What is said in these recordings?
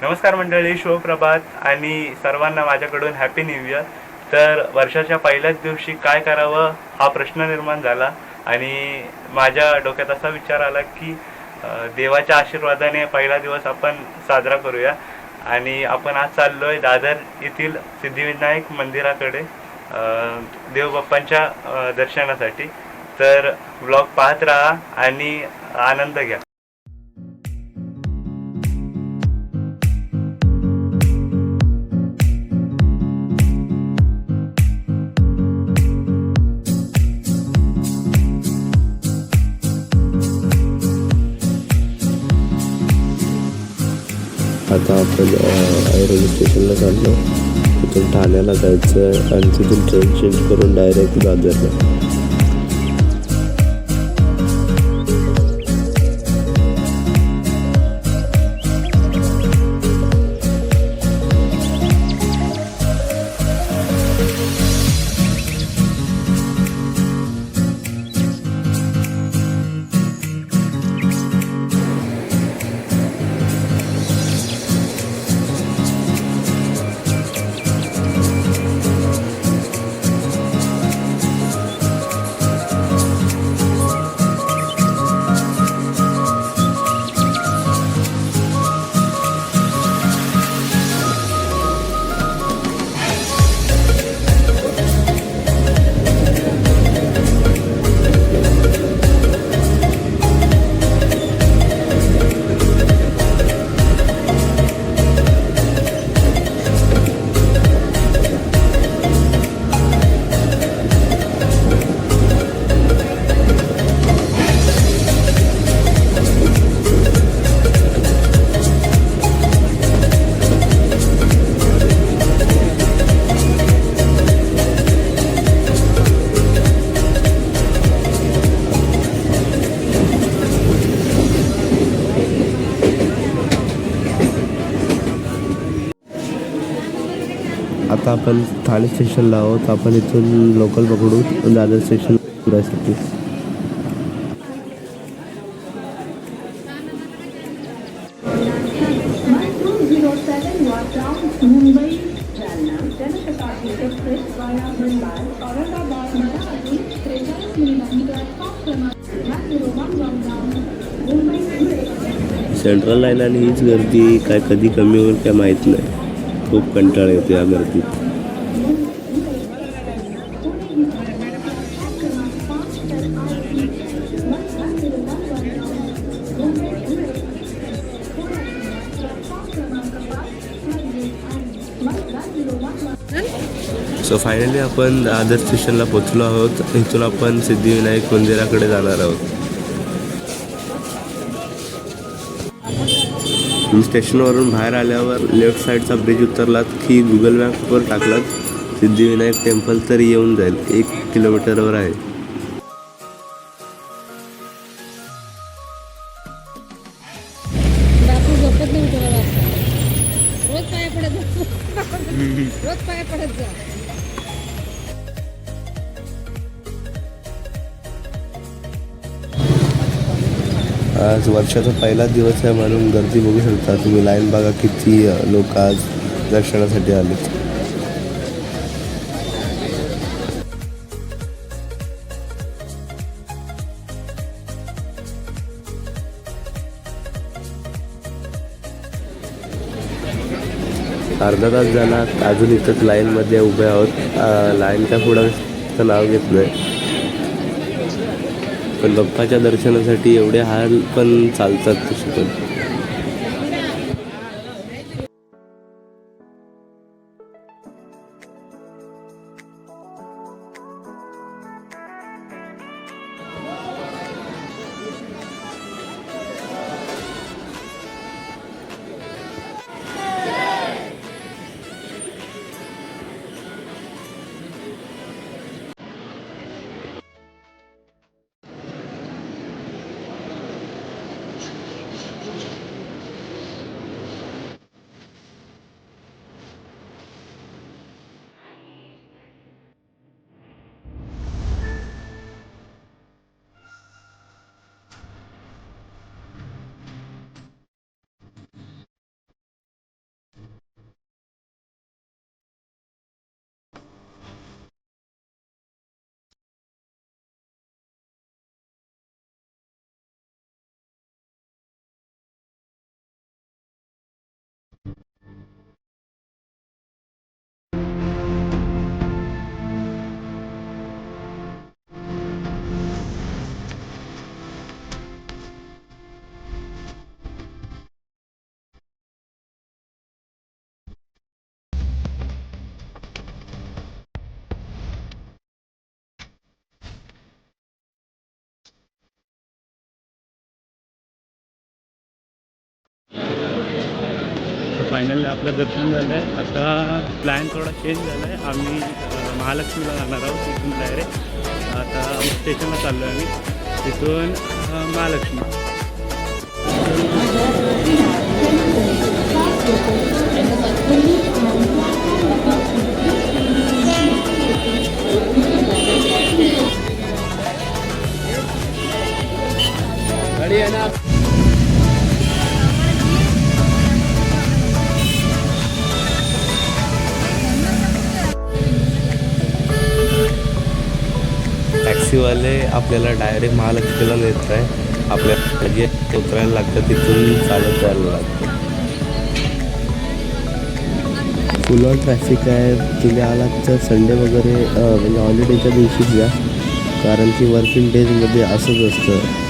नमस्कार मंडळी, शुभप्रभात आणि सर्वांना माझ्याकडून हॅपी न्यू इयर. तर वर्षाच्या पहिल्याच दिवशी काय करावं हा प्रश्न निर्माण झाला आणि माझ्या डोक्यात असा विचार आला की देवाच्या आशीर्वादाने पहिला दिवस आपण साजरा करूया. आणि आपण आज चाललोय दादर येथील सिद्धिविनायक मंदिराकडे देवबाप्पांच्या दर्शनासाठी. तर ब्लॉग पाहत राहा आणि आनंद घ्या. आता आपण रेल्वे स्टेशनला चाललो. तिथून ठाण्याला जायचं आणि तिथून ट्रेन चेंज करून डायरेक्ट दादरला. आता आपण ठाणे स्टेशनला आहोत. आपण इथून लोकल पकडू दादर स्टेशन जायसाठी. सेंट्रल लाईन आणि हीच गर्दी काय कधी कमी होईल काय माहीत नाही. खूप कंटाळा येतो या गर्दीत. सो फायनली आपण दादर स्टेशनला पोचलो आहोत. इथून आपण सिद्धिविनायक मंदिराकडे जाणार आहोत. स्टेशनवरून बाहेर आल्यावर लेफ्ट साईडचा ब्रिज उतरलात की गुगल मॅपवर टाकलात सिद्धिविनायक टेम्पल तर येऊन जाईल. 1 किलोमीटरवर आहे. आज वर्षाचा पहिला दिवस आहे म्हणून गर्दी बघू शकता तुम्ही. लाईन बघा किती लोक आज दर्शनासाठी आलेत. अर्धा तास झाला अजून इथंच लाईनमध्ये उभे आहोत. लाईनच्या पुढं नाव घेत नाही पण बाप्पाच्या दर्शनासाठी एवढे हाल पण चालतात तसे पण. तर फायनली आपलं दर्शन झालं आहे. आता प्लॅन थोडा चेंज झाला आहे. आम्ही महालक्ष्मीला जाणार आहोत तिथून डायरेक्ट. आता स्टेशनला चाललो आहे आम्ही, तिथून महालक्ष्मी. गाडी आहे ना. टॅक्सीवाले आपल्याला डायरेक्ट महालक्ष्मीला नेत आहे. आपल्याला जे उतरायला लागतं तिथून चालत जायला लागतं. फुल ऑन ट्रॅफिक आहे. तुम्ही आलात तर संडे वगैरे म्हणजे हॉलिडेच्या दिवशीच या, कारण की वर्किंग डेजमध्ये असंच असतं.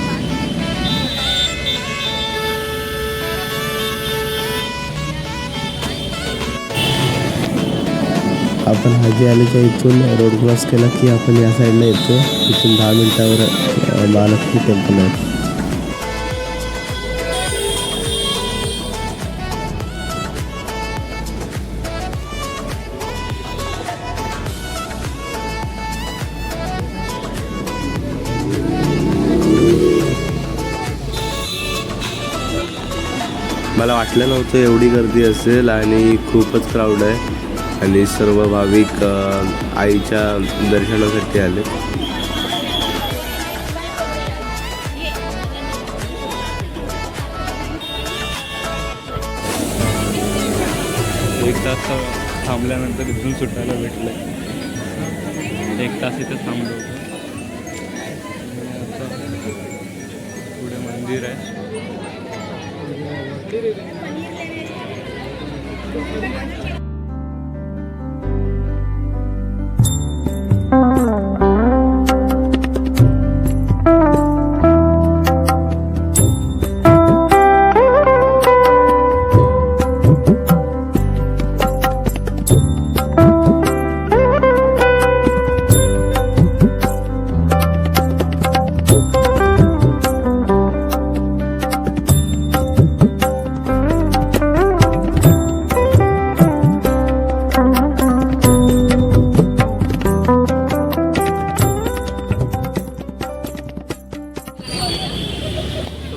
आपण हाजी आल्याच्या इथून रोड क्रॉस केला की आपण या साईडला येतो. तिथून 10 मिनटावर महालक्ष्मी टेम्पल आहे. मला वाटलं नव्हतं एवढी गर्दी असेल आणि खूपच क्राऊड आहे. आणि सर्व भाविक आईच्या दर्शनासाठी आले. एक तास थांबल्यानंतर इथून सुटायला भेटलं. एक तास इथं थांबलो होतो. पुढे मंदिर आहे.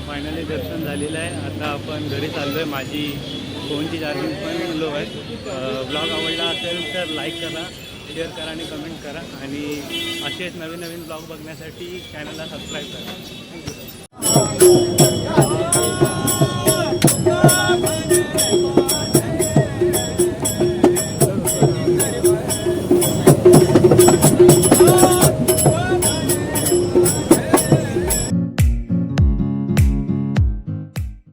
फायनली दर्शन झालेलं आहे. आता आपण घरी चाललो आहे. माझी फोनची चार्जिंग पण लो आहे. ब्लॉग आवडला असेल तर लाईक करा, शेअर करा आणि कमेंट करा. आणि असेच नवीन नवीन ब्लॉग बघण्यासाठी चॅनलला सबस्क्राईब करा.